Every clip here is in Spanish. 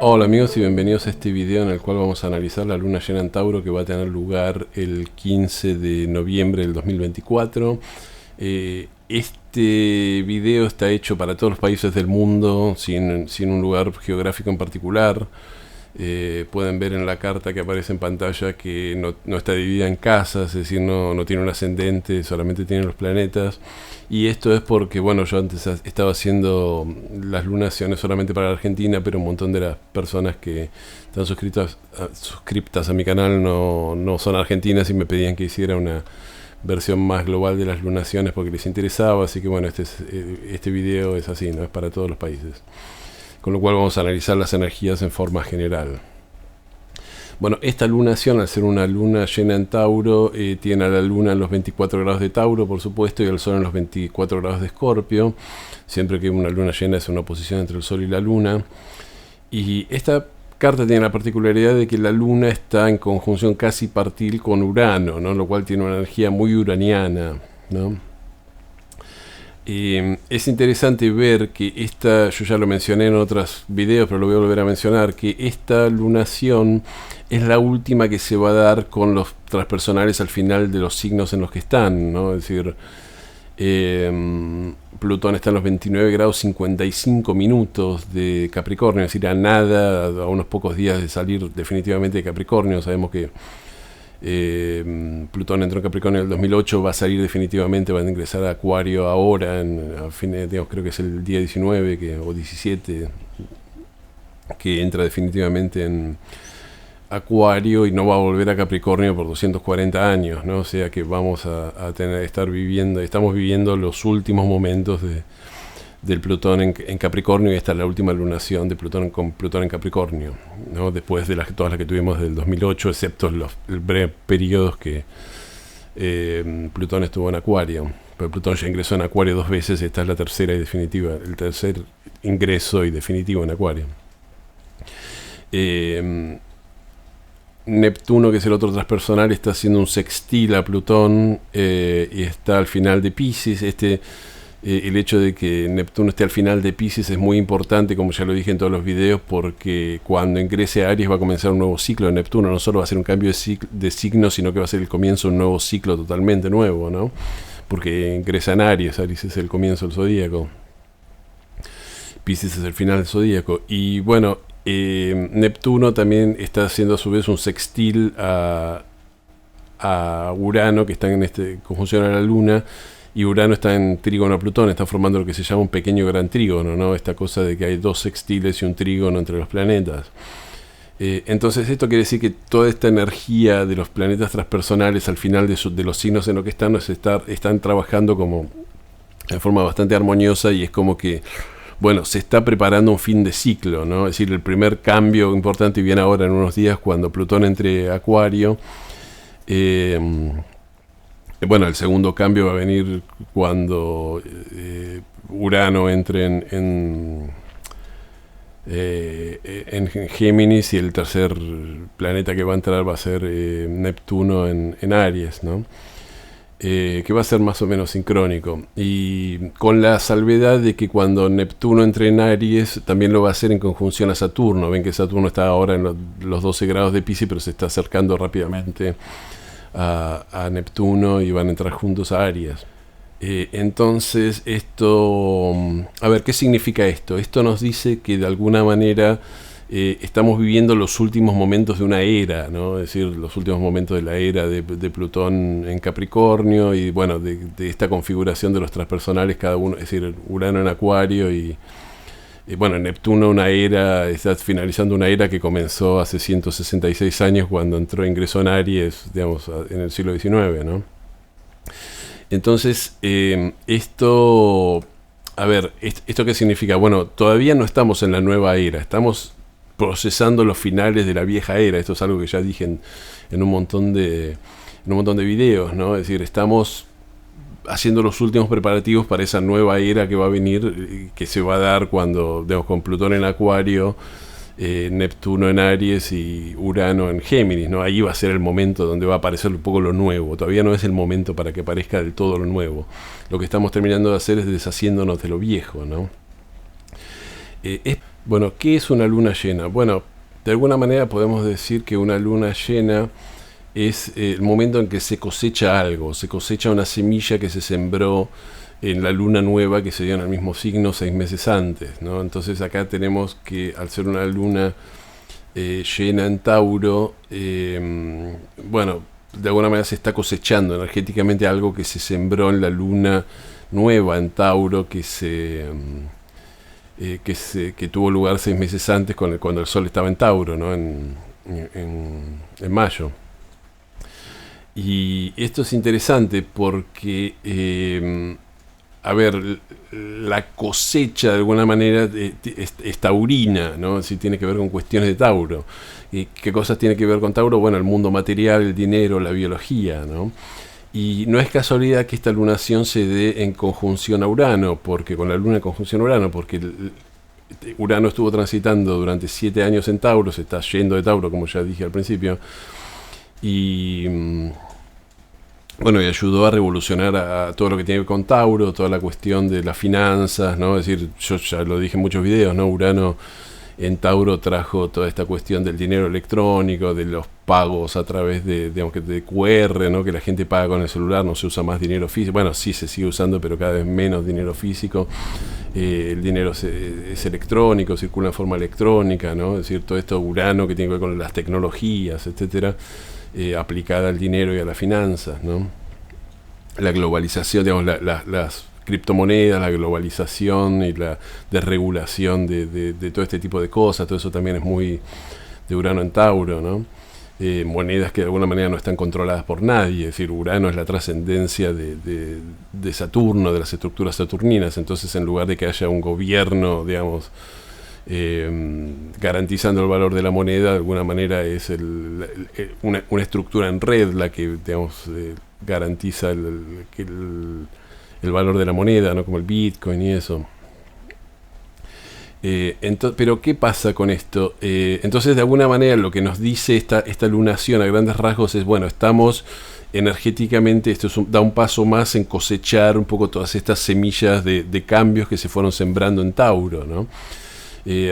Hola amigos y bienvenidos a este video en el cual vamos a analizar la luna llena en Tauro que va a tener lugar el 15 de noviembre del 2024. Este video está hecho para todos los países del mundo, sin un lugar geográfico en particular. Pueden ver en la carta que aparece en pantalla que no está dividida en casas, es decir, no tiene un ascendente, solamente tiene los planetas. Y esto es porque, bueno, yo antes estaba haciendo las lunaciones solamente para la Argentina, pero un montón de las personas que están suscriptas a mi canal no son argentinas y me pedían que hiciera una versión más global de las lunaciones porque les interesaba. Así que bueno, este video es así, no es para todos los países. Con lo cual vamos a analizar las energías en forma general. Bueno, esta lunación, al ser una luna llena en Tauro, tiene a la luna en los 24 grados de Tauro, por supuesto, y al sol en los 24 grados de Escorpio. Siempre que una luna llena es una oposición entre el sol y la luna. Y esta carta tiene la particularidad de que la luna está en conjunción casi partil con Urano, ¿no? Lo cual tiene una energía muy uraniana, ¿no? Es interesante ver que yo ya lo mencioné en otros videos, pero lo voy a volver a mencionar, que esta lunación es la última que se va a dar con los transpersonales al final de los signos en los que están, ¿no? Es decir, Plutón está en los 29 grados 55 minutos de Capricornio, es decir, a unos pocos días de salir definitivamente de Capricornio. Sabemos que Plutón entró en Capricornio en el 2008, va a salir definitivamente, va a ingresar a Acuario ahora, creo que es el día 19 o 17, que entra definitivamente en Acuario y no va a volver a Capricornio por 240 años, ¿no? O sea que vamos estamos viviendo los últimos momentos del Plutón en Capricornio, y esta es la última lunación de Plutón con Plutón en Capricornio, ¿no? Después de todas las que tuvimos del 2008, excepto los breves periodos que Plutón estuvo en Acuario. Pero Plutón ya ingresó en Acuario 2 veces, esta es la tercera y definitiva, el tercer ingreso y definitivo en Acuario. Neptuno, que es el otro transpersonal, está haciendo un sextil a Plutón y está al final de Piscis. El hecho de que Neptuno esté al final de Piscis es muy importante, como ya lo dije en todos los videos, porque cuando ingrese a Aries va a comenzar un nuevo ciclo de Neptuno. No solo va a ser un cambio de signo, sino que va a ser el comienzo de un nuevo ciclo totalmente nuevo, ¿no? Porque ingresa en Aries es el comienzo del zodíaco. Piscis es el final del zodíaco. Y bueno, Neptuno también está haciendo a su vez un sextil a Urano, que está en conjunción a la Luna. Y Urano está en trígono a Plutón, está formando lo que se llama un pequeño gran trígono, ¿no? Esta cosa de que hay dos sextiles y un trígono entre los planetas. Entonces esto quiere decir que toda esta energía de los planetas transpersonales al final de los signos en los que están trabajando como de forma bastante armoniosa, y es como que, bueno, se está preparando un fin de ciclo, ¿no? Es decir, el primer cambio importante viene ahora en unos días cuando Plutón entre a Acuario. Bueno, el segundo cambio va a venir cuando Urano entre en Géminis, y el tercer planeta que va a entrar va a ser Neptuno en Aries, ¿no? Que va a ser más o menos sincrónico, y con la salvedad de que cuando Neptuno entre en Aries también lo va a hacer en conjunción a Saturno. Ven que Saturno está ahora en los 12 grados de Piscis, pero se está acercando rápidamente a Neptuno y van a entrar juntos a Aries. Entonces esto, a ver, ¿qué significa esto? Esto nos dice que de alguna manera estamos viviendo los últimos momentos de una era, ¿no? Es decir, los últimos momentos de la era de Plutón en Capricornio, y bueno, de esta configuración de los transpersonales, cada uno, es decir, Urano en Acuario y bueno, Neptuno está finalizando una era que comenzó hace 166 años cuando ingresó en Aries, digamos, en el siglo XIX, ¿no? Entonces, ¿esto qué significa? Bueno, todavía no estamos en la nueva era, estamos procesando los finales de la vieja era. Esto es algo que ya dije en un montón de videos, ¿no? Es decir, estamos haciendo los últimos preparativos para esa nueva era que va a venir, que se va a dar cuando, digamos, con Plutón en Acuario, Neptuno en Aries y Urano en Géminis, ¿no? Ahí va a ser el momento donde va a aparecer un poco lo nuevo. Todavía no es el momento para que aparezca del todo lo nuevo. Lo que estamos terminando de hacer es deshaciéndonos de lo viejo, ¿no? Bueno, ¿qué es una luna llena? Bueno, de alguna manera podemos decir que una luna llena es el momento en que se cosecha algo, se cosecha una semilla que se sembró en la luna nueva que se dio en el mismo signo 6 meses antes, ¿no? Entonces acá tenemos que al ser una luna llena en Tauro, bueno, de alguna manera se está cosechando energéticamente algo que se sembró en la luna nueva en Tauro que tuvo lugar 6 meses antes cuando el Sol estaba en Tauro, ¿no? En mayo. Y esto es interesante porque, a ver, la cosecha de alguna manera es taurina, ¿no? Sí, tiene que ver con cuestiones de Tauro. ¿Y qué cosas tiene que ver con Tauro? Bueno, el mundo material, el dinero, la biología, ¿no? Y no es casualidad que esta lunación se dé en conjunción a Urano, porque con la luna en conjunción a Urano, porque Urano estuvo transitando durante 7 años en Tauro, se está yendo de Tauro, como ya dije al principio, y bueno, y ayudó a revolucionar a todo lo que tiene que ver con Tauro, toda la cuestión de las finanzas, ¿no? Es decir, yo ya lo dije en muchos videos, ¿no? Urano en Tauro trajo toda esta cuestión del dinero electrónico, de los pagos a través de QR, ¿no? Que la gente paga con el celular, no se usa más dinero físico. Bueno, sí se sigue usando, pero cada vez menos dinero físico. El dinero es electrónico, circula de forma electrónica, ¿no? Es decir, todo esto Urano que tiene que ver con las tecnologías, etcétera, aplicada al dinero y a las finanzas, ¿no? La globalización, digamos, las criptomonedas, la globalización y la desregulación de todo este tipo de cosas, todo eso también es muy de Urano en Tauro, ¿no? Monedas que de alguna manera no están controladas por nadie, es decir, Urano es la trascendencia de Saturno, de las estructuras saturninas, entonces en lugar de que haya un gobierno, digamos, garantizando el valor de la moneda, de alguna manera es una estructura en red la que, digamos, garantiza el valor de la moneda, ¿no? Como el Bitcoin y eso. Pero ¿qué pasa con esto? Entonces, de alguna manera, lo que nos dice esta lunación a grandes rasgos es, bueno, estamos energéticamente, esto da un paso más en cosechar un poco todas estas semillas de cambios que se fueron sembrando en Tauro, ¿no?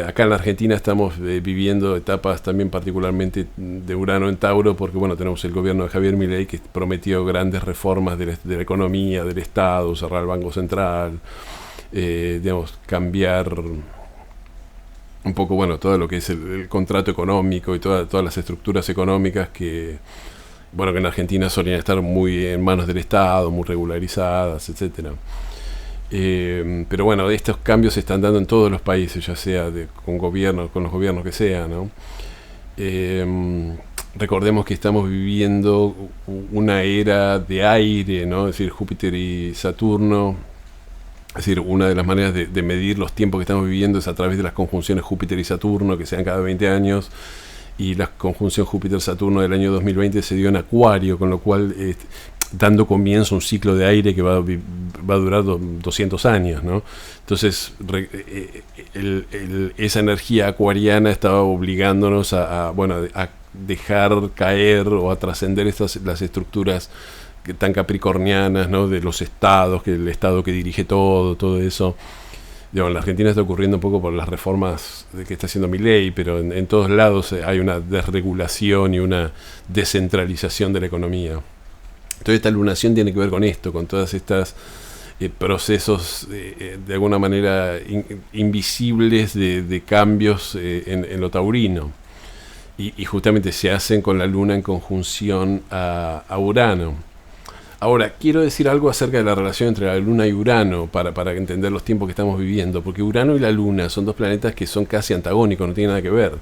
Acá en la Argentina estamos viviendo etapas también particularmente de Urano en Tauro, porque bueno, tenemos el gobierno de Javier Milei que prometió grandes reformas de la economía, del Estado, cerrar el Banco Central, digamos, cambiar un poco, bueno, todo lo que es el contrato económico y todas las estructuras económicas que, bueno, que en Argentina solían estar muy en manos del Estado, muy regularizadas, etcétera. Pero bueno, estos cambios se están dando en todos los países, ya sea con los gobiernos que sean, ¿no? Recordemos que estamos viviendo una era de aire, ¿no? Es decir, Júpiter y Saturno. Es decir, una de las maneras de medir los tiempos que estamos viviendo es a través de las conjunciones Júpiter y Saturno, que se dan cada 20 años. Y la conjunción Júpiter-Saturno del año 2020 se dio en Acuario, con lo cual dando comienzo a un ciclo de aire que va a durar 200 años, ¿no? Entonces, esa energía acuariana estaba obligándonos a dejar caer o a trascender las estructuras tan capricornianas, ¿no? De los estados, que el estado que dirige todo eso. En la Argentina está ocurriendo un poco por las reformas que está haciendo Milei, pero en todos lados hay una desregulación y una descentralización de la economía. Entonces esta lunación tiene que ver con esto, con todas estas procesos de alguna manera invisibles de cambios en lo taurino. Y justamente se hacen con la luna en conjunción a Urano. Ahora, quiero decir algo acerca de la relación entre la Luna y Urano para entender los tiempos que estamos viviendo, porque Urano y la Luna son dos planetas que son casi antagónicos, no tienen nada que ver.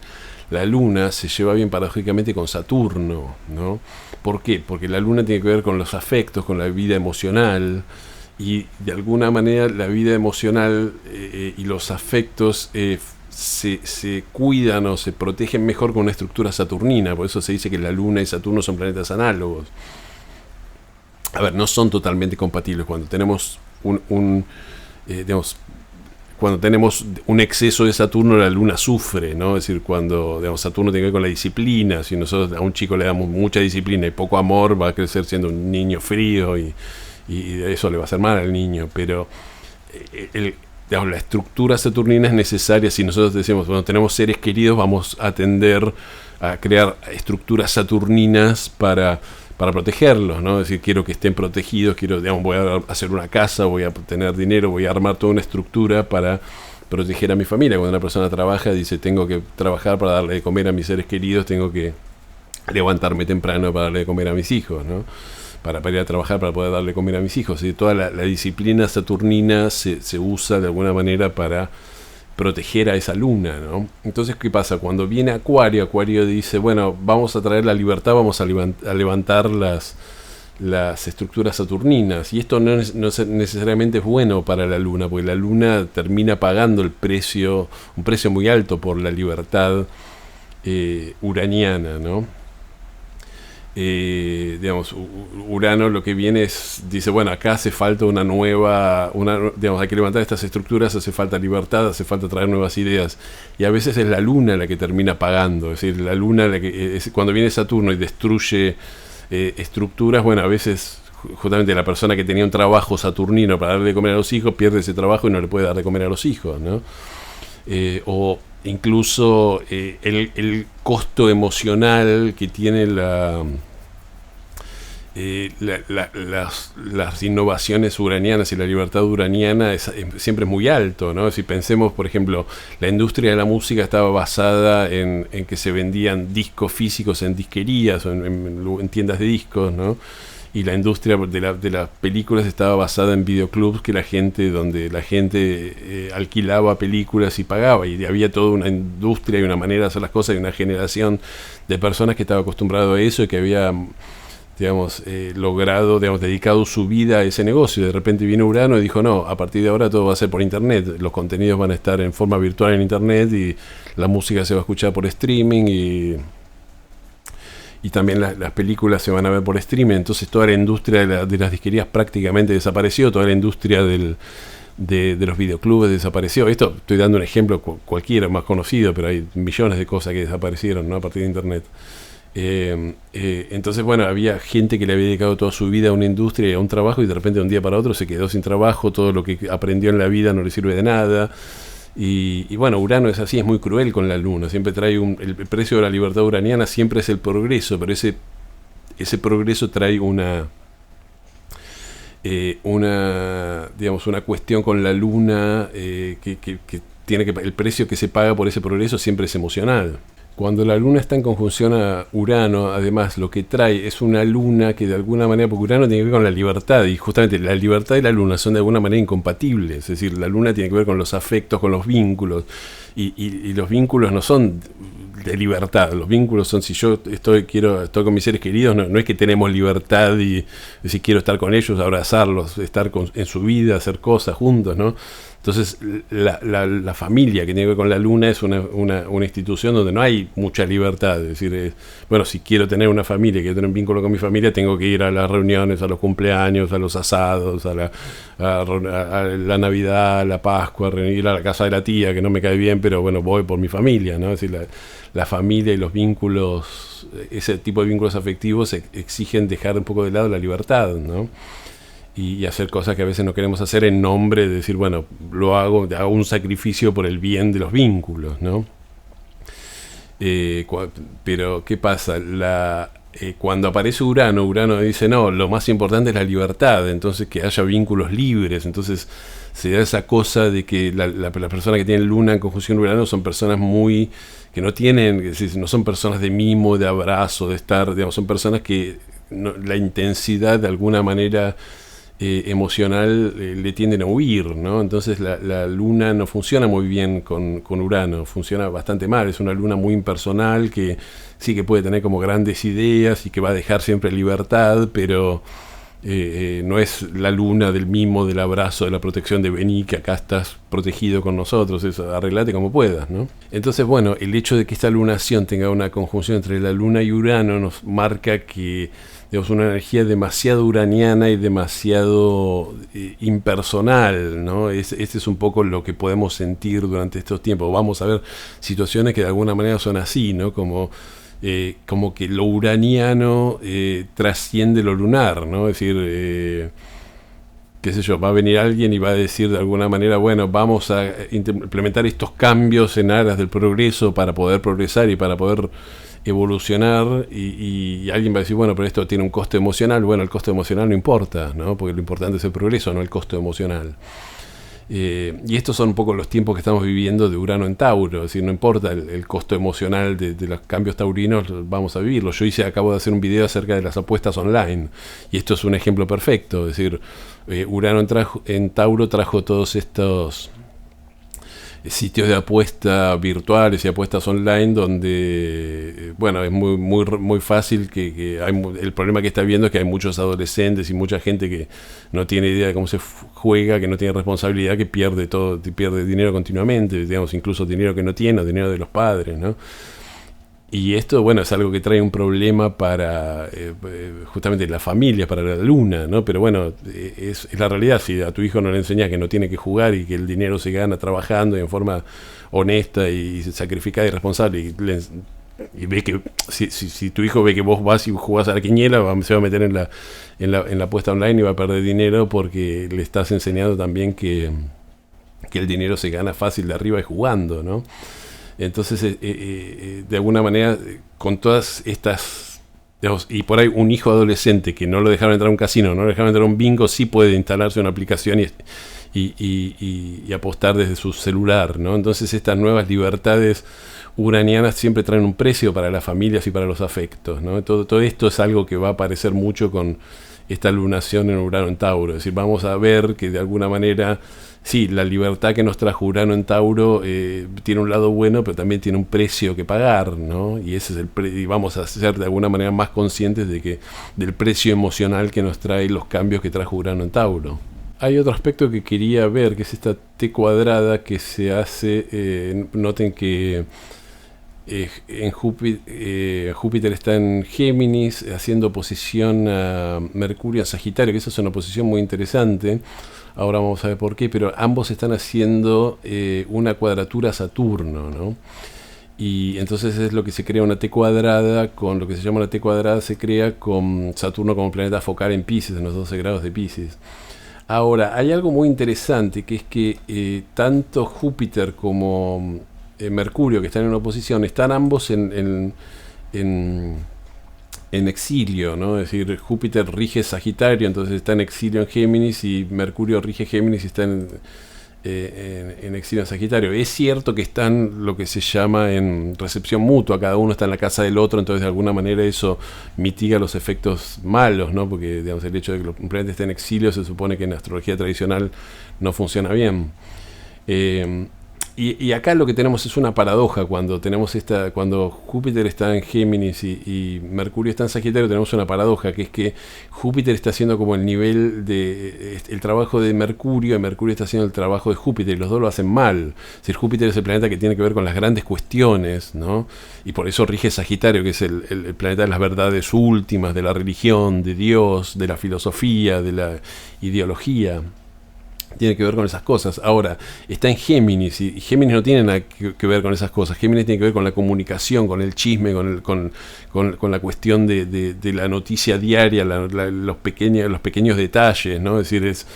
La Luna se lleva bien paradójicamente con Saturno, ¿no? ¿Por qué? Porque la Luna tiene que ver con los afectos, con la vida emocional, y de alguna manera la vida emocional y los afectos se cuidan o se protegen mejor con una estructura saturnina, por eso se dice que la Luna y Saturno son planetas análogos. A ver, no son totalmente compatibles. Cuando tenemos cuando tenemos un exceso de Saturno, la Luna sufre, ¿no? Es decir, cuando Saturno tiene que ver con la disciplina, si nosotros a un chico le damos mucha disciplina y poco amor, va a crecer siendo un niño frío y eso le va a hacer mal al niño. Pero digamos, la estructura saturnina es necesaria. Si nosotros decimos, bueno, tenemos seres queridos, vamos a tender a crear estructuras saturninas para protegerlos, ¿no? Es decir, quiero que estén protegidos, digamos, voy a hacer una casa, voy a tener dinero, voy a armar toda una estructura para proteger a mi familia. Cuando una persona trabaja, dice, tengo que trabajar para darle de comer a mis seres queridos, tengo que levantarme temprano para darle de comer a mis hijos, ¿no? Para ir a trabajar, para poder darle de comer a mis hijos. Y toda la disciplina saturnina se usa de alguna manera para proteger a esa luna, ¿no? Entonces, ¿qué pasa? Cuando viene Acuario, Acuario dice, bueno, vamos a traer la libertad, vamos a levantar las estructuras saturninas. Y esto no necesariamente es bueno para la luna, porque la luna termina pagando un precio muy alto por la libertad uraniana, ¿no? Digamos, Urano lo que viene dice, bueno, acá hace falta digamos, hay que levantar estas estructuras, hace falta libertad, hace falta traer nuevas ideas, y a veces es la luna la que termina pagando, es decir, la luna cuando viene Saturno y destruye estructuras, bueno, a veces justamente la persona que tenía un trabajo saturnino para darle de comer a los hijos pierde ese trabajo y no le puede dar de comer a los hijos, ¿no? O incluso el costo emocional que tiene las innovaciones uranianas y la libertad uraniana siempre es muy alto, ¿no? Si pensemos, por ejemplo, la industria de la música estaba basada en que se vendían discos físicos en disquerías o en tiendas de discos, ¿no? Y la industria de las películas estaba basada en videoclubs donde la gente alquilaba películas y pagaba, y había toda una industria y una manera de hacer las cosas y una generación de personas que estaba acostumbrado a eso y que había, digamos, logrado, digamos, dedicado su vida a ese negocio. De repente vino Urano y dijo, no, a partir de ahora todo va a ser por internet, los contenidos van a estar en forma virtual en internet y la música se va a escuchar por streaming y también las películas se van a ver por streaming. Entonces toda la industria de las disquerías prácticamente desapareció, toda la industria de los videoclubes desapareció. Esto estoy dando un ejemplo cualquiera más conocido, pero hay millones de cosas que desaparecieron, ¿no? A partir de internet. Entonces, bueno, había gente que le había dedicado toda su vida a una industria y a un trabajo, y de repente de un día para otro se quedó sin trabajo, todo lo que aprendió en la vida no le sirve de nada. Y bueno, Urano es así, es muy cruel con la luna, siempre trae el precio de la libertad uraniana siempre es el progreso, pero ese progreso trae una digamos, una cuestión con la luna que tiene el precio que se paga por ese progreso siempre es emocional. Cuando la luna está en conjunción a Urano, además lo que trae es una luna que de alguna manera, porque Urano tiene que ver con la libertad, y justamente la libertad y la luna son de alguna manera incompatibles. Es decir, la luna tiene que ver con los afectos, con los vínculos, y los vínculos no son de libertad. Los vínculos son, si yo estoy con mis seres queridos, no es que tenemos libertad y si quiero estar con ellos, abrazarlos, estar en su vida, hacer cosas juntos, ¿no? Entonces la familia que tiene que ver con la luna es una institución donde no hay mucha libertad. Es decir, bueno, si quiero tener una familia, quiero tener un vínculo con mi familia, tengo que ir a las reuniones, a los cumpleaños, a los asados, a la Navidad, a la Pascua, a ir a la casa de la tía, que no me cae bien, pero bueno, voy por mi familia, ¿no? Es decir, la familia y los vínculos, ese tipo de vínculos afectivos exigen dejar un poco de lado la libertad, ¿no? Y hacer cosas que a veces no queremos hacer en nombre de decir, bueno, hago un sacrificio por el bien de los vínculos, ¿no? Pero, ¿qué pasa? Cuando aparece Urano dice, no, lo más importante es la libertad, entonces que haya vínculos libres. Entonces se da esa cosa de que la persona que tiene Luna en conjunción Urano son personas que no tienen, no son personas de mimo, de abrazo, de estar, digamos, son personas que la intensidad de alguna manera emocional le tienden a huir, ¿no? Entonces la luna no funciona muy bien con Urano, funciona bastante mal. Es una luna muy impersonal que sí que puede tener como grandes ideas y que va a dejar siempre libertad, pero no es la luna del mimo, del abrazo, de la protección de vení, que acá estás protegido con nosotros, eso, arreglate como puedas, ¿no? Entonces, bueno, el hecho de que esta lunación tenga una conjunción entre la luna y Urano nos marca que, digamos, una energía demasiado uraniana y demasiado impersonal, ¿no? Este es un poco lo que podemos sentir durante estos tiempos. Vamos a ver situaciones que de alguna manera son así, ¿no? Como que lo uraniano trasciende lo lunar, ¿no? Es decir, qué sé yo, va a venir alguien y va a decir de alguna manera, bueno, vamos a implementar estos cambios en aras del progreso para poder progresar y para poder evolucionar, y alguien va a decir, bueno, pero esto tiene un costo emocional. Bueno, el costo emocional no importa, ¿no? Porque lo importante es el progreso, no el costo emocional. Y estos son un poco los tiempos que estamos viviendo de Urano en Tauro. Es decir, no importa el costo emocional de los cambios taurinos, vamos a vivirlo. Acabo de hacer un video acerca de las apuestas online, y esto es un ejemplo perfecto. Es decir, Urano en Tauro trajo todos estos sitios de apuesta virtuales y apuestas online donde, bueno, es muy fácil que hay, el problema que está viendo es que hay muchos adolescentes y mucha gente que no tiene idea de cómo se juega, que no tiene responsabilidad, que pierde dinero continuamente, digamos, incluso dinero que no tiene, dinero de los padres, ¿no? Y esto, bueno, es algo que trae un problema para justamente la familia, para la luna, ¿no? Pero bueno, es la realidad. Si a tu hijo no le enseñas que no tiene que jugar y que el dinero se gana trabajando y en forma honesta y sacrificada y responsable, y ve que si tu hijo ve que vos vas y jugás a la quiniela, se va a meter en la apuesta online y va a perder dinero, porque le estás enseñando también que el dinero se gana fácil de arriba y jugando, ¿no? Entonces, de alguna manera, con todas estas, digamos, y por ahí un hijo adolescente que no lo dejaron entrar a un casino, no lo dejaron entrar a un bingo, sí puede instalarse una aplicación y apostar desde su celular, ¿no? Entonces, estas nuevas libertades uranianas siempre traen un precio para las familias y para los afectos, ¿no? Todo esto es algo que va a aparecer mucho con esta lunación en Urano en Tauro. Es decir, vamos a ver que de alguna manera, sí, la libertad que nos trajo Urano en Tauro tiene un lado bueno, pero también tiene un precio que pagar, ¿no? Y ese es y vamos a ser de alguna manera más conscientes del precio emocional que nos trae los cambios que trajo Urano en Tauro. Hay otro aspecto que quería ver, que es esta T cuadrada que se hace. Noten que Júpiter está en Géminis, haciendo oposición a Mercurio en Sagitario, que esa es una oposición muy interesante. Ahora vamos a ver por qué, pero ambos están haciendo una cuadratura a Saturno, ¿no? Y entonces es lo que se crea una T cuadrada, con lo que se llama una T cuadrada se crea con Saturno como planeta focal en Piscis, en los 12 grados de Piscis. Ahora, hay algo muy interesante, que es que tanto Júpiter como Mercurio, que están en oposición, están ambos en exilio, ¿no? Es decir, Júpiter rige Sagitario, entonces está en exilio en Géminis, y Mercurio rige Géminis y está en exilio en Sagitario. Es cierto que están lo que se llama en recepción mutua, cada uno está en la casa del otro, entonces de alguna manera eso mitiga los efectos malos, ¿no? Porque, digamos, el hecho de que un planeta esté en exilio se supone que en astrología tradicional no funciona bien. Y acá lo que tenemos es una paradoja. Cuando Júpiter está en Géminis y Mercurio está en Sagitario, tenemos una paradoja, que es que Júpiter está haciendo como el nivel el trabajo de Mercurio, y Mercurio está haciendo el trabajo de Júpiter, y los dos lo hacen mal. Es decir, Júpiter es el planeta que tiene que ver con las grandes cuestiones, ¿no? Y por eso rige Sagitario, que es el planeta de las verdades últimas, de la religión, de Dios, de la filosofía, de la ideología. Tiene que ver con esas cosas. Ahora, está en Géminis, y Géminis no tiene nada que ver con esas cosas. Géminis tiene que ver con la comunicación, con el chisme, con la cuestión de la noticia diaria, los pequeños detalles, ¿no? Es decir, es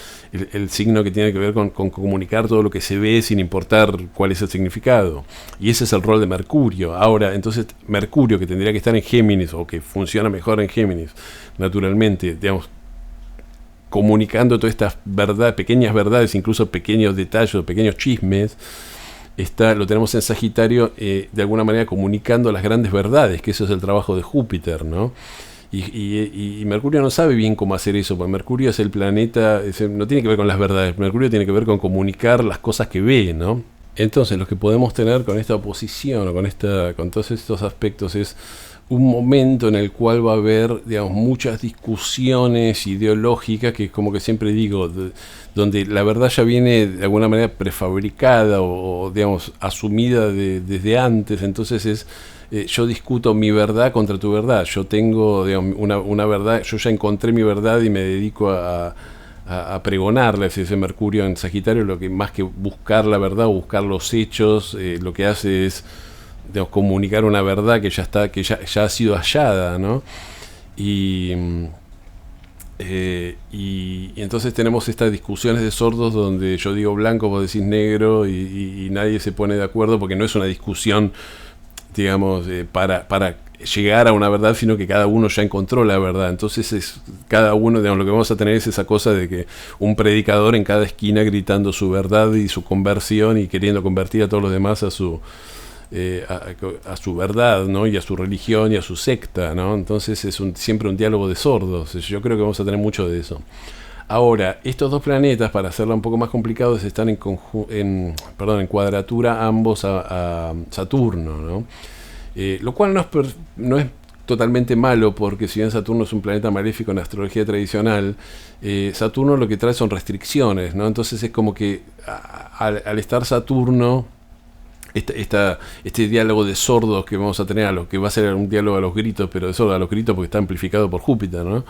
el signo que tiene que ver con comunicar todo lo que se ve sin importar cuál es el significado. Y ese es el rol de Mercurio. Ahora, entonces, Mercurio, que tendría que estar en Géminis, o que funciona mejor en Géminis, naturalmente, digamos, comunicando todas estas pequeñas verdades, incluso pequeños detalles, pequeños chismes, lo tenemos en Sagitario, de alguna manera comunicando las grandes verdades, que eso es el trabajo de Júpiter, ¿no? Y Mercurio no sabe bien cómo hacer eso, porque Mercurio es el planeta, no tiene que ver con las verdades, Mercurio tiene que ver con comunicar las cosas que ve, ¿no? Entonces, lo que podemos tener con esta oposición, o con todos estos aspectos, es un momento en el cual va a haber, digamos, muchas discusiones ideológicas, que, como que siempre digo, donde la verdad ya viene de alguna manera prefabricada o digamos, asumida desde antes. Entonces yo discuto mi verdad contra tu verdad. Yo tengo, digamos, una verdad, yo ya encontré mi verdad y me dedico a pregonarla. Ese Mercurio en Sagitario, lo que más que buscar la verdad o buscar los hechos, lo que hace es, digamos, comunicar una verdad que ya ha sido hallada, ¿no? Y Y entonces tenemos estas discusiones de sordos donde yo digo blanco, vos decís negro y nadie se pone de acuerdo porque no es una discusión, digamos, para llegar a una verdad, sino que cada uno ya encontró la verdad. Entonces cada uno, digamos, lo que vamos a tener es esa cosa de que un predicador en cada esquina gritando su verdad y su conversión y queriendo convertir a todos los demás a su verdad, ¿no? Y a su religión y a su secta, ¿no? Entonces es siempre un diálogo de sordos. Yo creo que vamos a tener mucho de eso. Ahora, estos dos planetas, para hacerla un poco más complicado, están en cuadratura ambos a Saturno, ¿no? Lo cual no es totalmente malo, porque si bien Saturno es un planeta maléfico en la astrología tradicional, Saturno lo que trae son restricciones, ¿no? Entonces es como que al estar Saturno, este diálogo de sordos que vamos a tener, a lo que va a ser un diálogo a los gritos, pero de sordos a los gritos porque está amplificado por Júpiter, ¿no?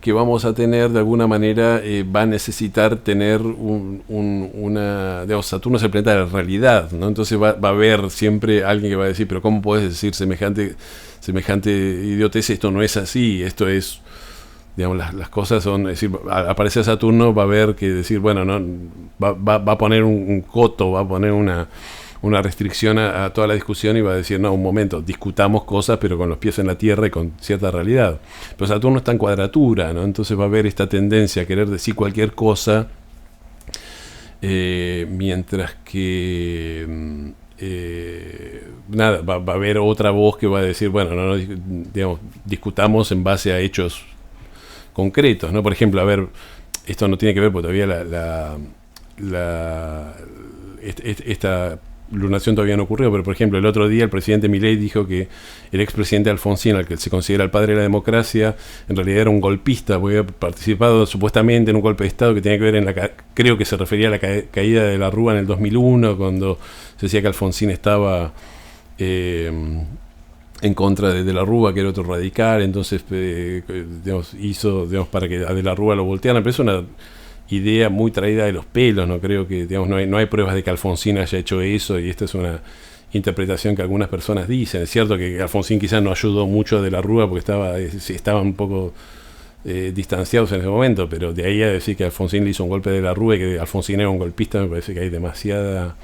Que vamos a tener de alguna manera va a necesitar tener digamos, Saturno es el planeta de la realidad, ¿no? Entonces va a haber siempre alguien que va a decir, pero ¿cómo puedes decir semejante idiotez? Esto no es así, esto es, digamos, las cosas son, es decir, aparece Saturno, va a haber que decir, bueno, no va a poner un coto, va a poner una restricción a toda la discusión y va a decir, no, un momento, discutamos cosas pero con los pies en la tierra y con cierta realidad. Pero Saturno está en cuadratura, ¿no? Entonces va a haber esta tendencia a querer decir cualquier cosa, mientras que nada, va a haber otra voz que va a decir, bueno, no, digamos, discutamos en base a hechos concretos, ¿no? Por ejemplo, a ver, esto no tiene que ver porque todavía esta lunación todavía no ocurrió, pero por ejemplo el otro día el presidente Milei dijo que el expresidente Alfonsín, al que se considera el padre de la democracia, en realidad era un golpista, porque había participado supuestamente en un golpe de estado que tenía que ver creo que se refería a la caída de la Rúa en el 2001, cuando se decía que Alfonsín estaba en contra de la Rúa, que era otro radical, entonces digamos, hizo, digamos, para que a de la Rúa lo voltearan, pero es una idea muy traída de los pelos, no creo que, digamos, no hay pruebas de que Alfonsín haya hecho eso, y esta es una interpretación que algunas personas dicen. Es cierto que Alfonsín quizás no ayudó mucho a de la Rúa porque estaban un poco distanciados en ese momento, pero de ahí a decir que Alfonsín le hizo un golpe de la Rúa y que Alfonsín era un golpista, me parece que hay demasiada...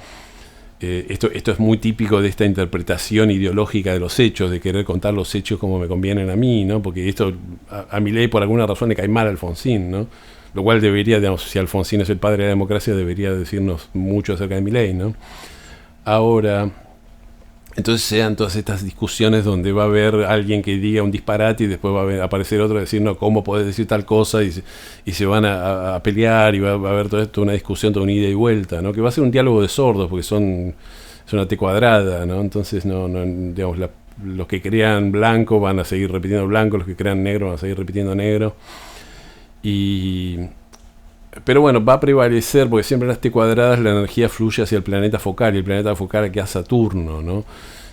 Esto es muy típico de esta interpretación ideológica de los hechos, de querer contar los hechos como me convienen a mí, ¿no? Porque esto a Milei por alguna razón le cae mal a Alfonsín, ¿no? Lo cual debería, digamos, si Alfonsín es el padre de la democracia, debería decirnos mucho acerca de Milei, ¿no? Ahora, entonces sean todas estas discusiones donde va a haber alguien que diga un disparate y después va a aparecer otro y decir, no, ¿cómo podés decir tal cosa? Y se van a pelear y va a haber todo esto, una discusión, toda una ida y vuelta, ¿no? Que va a ser un diálogo de sordos porque es una T cuadrada, ¿no? Entonces, digamos, los que crean blanco van a seguir repitiendo blanco, los que crean negro van a seguir repitiendo negro. Pero bueno, va a prevalecer, porque siempre en las T cuadradas la energía fluye hacia el planeta focal, y el planeta focal aquí a Saturno, ¿no?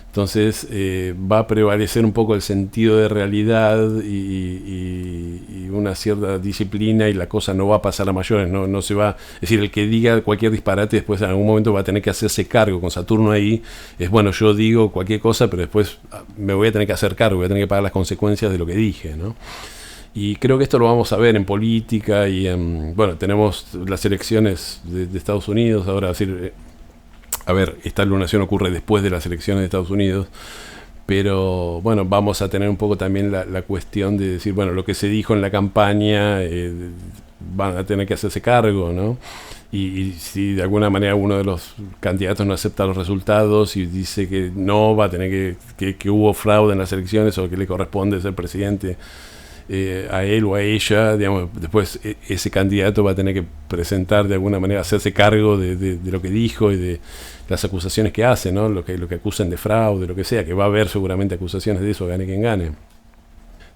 Entonces va a prevalecer un poco el sentido de realidad y una cierta disciplina, y la cosa no va a pasar a mayores, no se va, es decir, el que diga cualquier disparate después en algún momento va a tener que hacerse cargo. Con Saturno ahí es, bueno, yo digo cualquier cosa, pero después me voy a tener que hacer cargo, voy a tener que pagar las consecuencias de lo que dije, ¿no? Y creo que esto lo vamos a ver en política y bueno, tenemos las elecciones de Estados Unidos ahora, decir, a ver, esta lunación ocurre después de las elecciones de Estados Unidos, pero bueno, vamos a tener un poco también la cuestión de decir, bueno, lo que se dijo en la campaña van a tener que hacerse cargo, ¿no? Y si de alguna manera uno de los candidatos no acepta los resultados y dice que no, va a tener que hubo fraude en las elecciones o que le corresponde ser presidente a él o a ella, digamos, después ese candidato va a tener que presentar de alguna manera, hacerse cargo de lo que dijo y de las acusaciones que hace, ¿no? Lo que acusan de fraude, lo que sea, que va a haber seguramente acusaciones de eso, gane quien gane.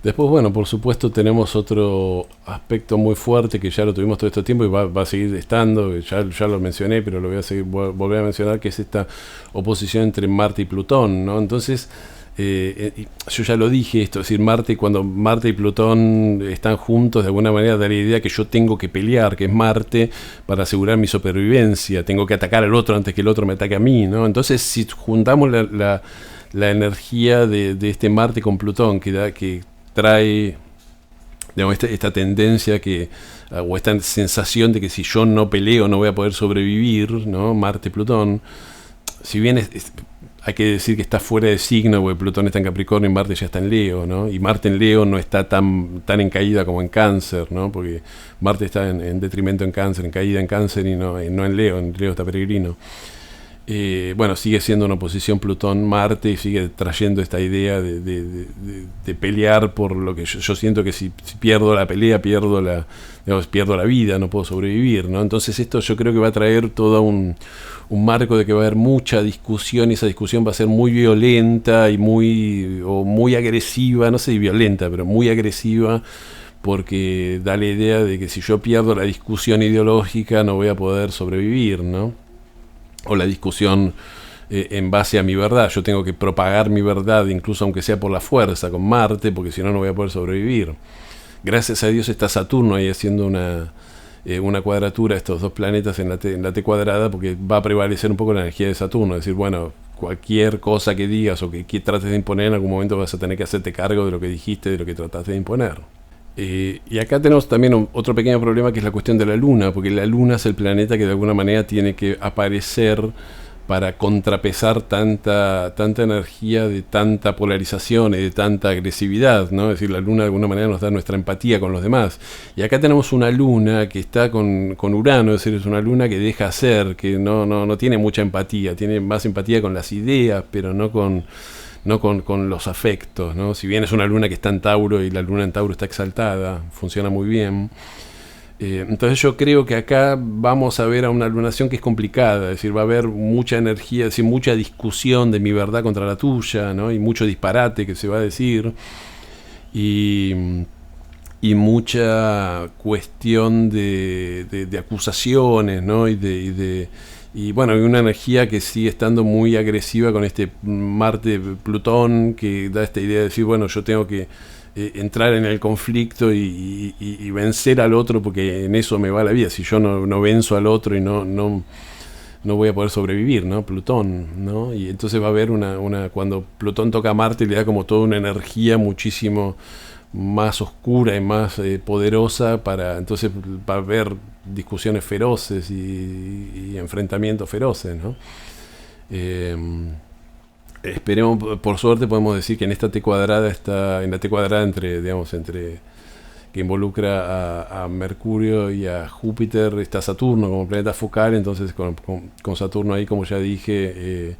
Después, bueno, por supuesto tenemos otro aspecto muy fuerte que ya lo tuvimos todo este tiempo y va a seguir estando, ya lo mencioné, pero lo voy a volver a mencionar, que es esta oposición entre Marte y Plutón, ¿no? Entonces, yo ya lo dije esto, es decir, cuando Marte y Plutón están juntos, de alguna manera da la idea que yo tengo que pelear, que es Marte, para asegurar mi supervivencia, tengo que atacar al otro antes que el otro me ataque a mí, ¿no? Entonces, si juntamos la energía de este Marte con Plutón, que trae digamos, esta tendencia o esta sensación de que si yo no peleo no voy a poder sobrevivir, ¿no? Marte-Plutón, si bien hay que decir que está fuera de signo, porque Plutón está en Capricornio y Marte ya está en Leo, ¿no? Y Marte en Leo no está tan en caída como en Cáncer, ¿no? Porque Marte está en detrimento en Cáncer, en caída en Cáncer y no en Leo está peregrino. Bueno, sigue siendo una oposición Plutón-Marte y sigue trayendo esta idea de pelear por lo que yo siento que si pierdo la pelea, pierdo la vida, no puedo sobrevivir, ¿no? Entonces esto yo creo que va a traer todo un marco de que va a haber mucha discusión y esa discusión va a ser muy violenta y muy agresiva, no sé si violenta, pero muy agresiva, porque da la idea de que si yo pierdo la discusión ideológica no voy a poder sobrevivir, ¿no? O la discusión en base a mi verdad. Yo tengo que propagar mi verdad, incluso aunque sea por la fuerza, con Marte, porque si no, no voy a poder sobrevivir. Gracias a Dios está Saturno ahí haciendo una cuadratura a estos dos planetas en la T cuadrada, porque va a prevalecer un poco la energía de Saturno. Es decir, bueno, cualquier cosa que digas o que trates de imponer, en algún momento vas a tener que hacerte cargo de lo que dijiste, de lo que trataste de imponer. Y acá tenemos también otro pequeño problema, que es la cuestión de la Luna, porque la Luna es el planeta que de alguna manera tiene que aparecer para contrapesar tanta energía de tanta polarización y de tanta agresividad, ¿no? Es decir, la Luna de alguna manera nos da nuestra empatía con los demás. Y acá tenemos una Luna que está con Urano, es decir, es una Luna que deja ser, que no tiene mucha empatía, tiene más empatía con las ideas, pero no con los afectos, ¿no? Si bien es una luna que está en Tauro y la luna en Tauro está exaltada, funciona muy bien. Entonces yo creo que acá vamos a ver a una lunación que es complicada, es decir, va a haber mucha energía, es decir, mucha discusión de mi verdad contra la tuya, ¿no? Y mucho disparate que se va a decir, y mucha cuestión de acusaciones, ¿no? Y bueno, hay una energía que sigue estando muy agresiva con este Marte-Plutón, que da esta idea de decir, bueno, yo tengo que entrar en el conflicto y vencer al otro, porque en eso me va la vida. Si yo no venzo al otro y no voy a poder sobrevivir, ¿no? Plutón, ¿no? Y entonces va a haber cuando Plutón toca a Marte, le da como toda una energía muchísimo más oscura y más poderosa, entonces va a haber discusiones feroces y enfrentamientos feroces, ¿no? Esperemos, por suerte podemos decir que en esta T cuadrada en la T cuadrada entre que involucra a Mercurio y a Júpiter, está Saturno como planeta focal. Entonces con Saturno ahí, como ya dije,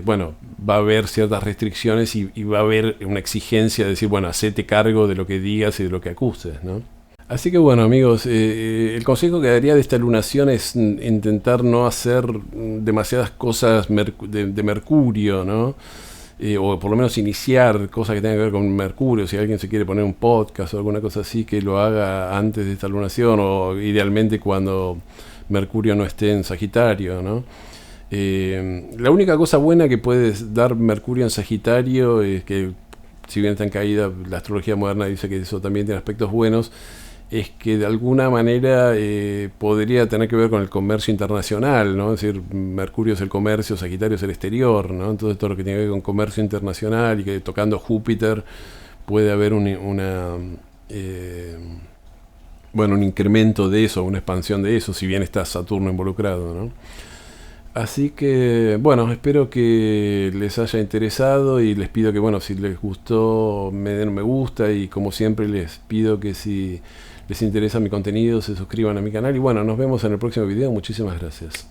bueno, va a haber ciertas restricciones y va a haber una exigencia de decir, bueno, hacete cargo de lo que digas y de lo que acuses, ¿no? Así que bueno, amigos, el consejo que daría de esta lunación es intentar no hacer demasiadas cosas de Mercurio, ¿no? O por lo menos iniciar cosas que tengan que ver con Mercurio. Si alguien se quiere poner un podcast o alguna cosa así, que lo haga antes de esta lunación, o idealmente cuando Mercurio no esté en Sagitario, ¿no? La única cosa buena que puede dar Mercurio en Sagitario es que, si bien está en caída, la astrología moderna dice que eso también tiene aspectos buenos, es que de alguna manera podría tener que ver con el comercio internacional, ¿no? Es decir, Mercurio es el comercio, Sagitario es el exterior, ¿no? Entonces todo lo que tiene que ver con comercio internacional, y que tocando Júpiter puede haber un incremento de eso, una expansión de eso, si bien está Saturno involucrado, ¿no? Así que, bueno, espero que les haya interesado, y les pido que, bueno, si les gustó, me den un me gusta, y como siempre les pido que si les interesa mi contenido se suscriban a mi canal, y bueno, nos vemos en el próximo video. Muchísimas gracias.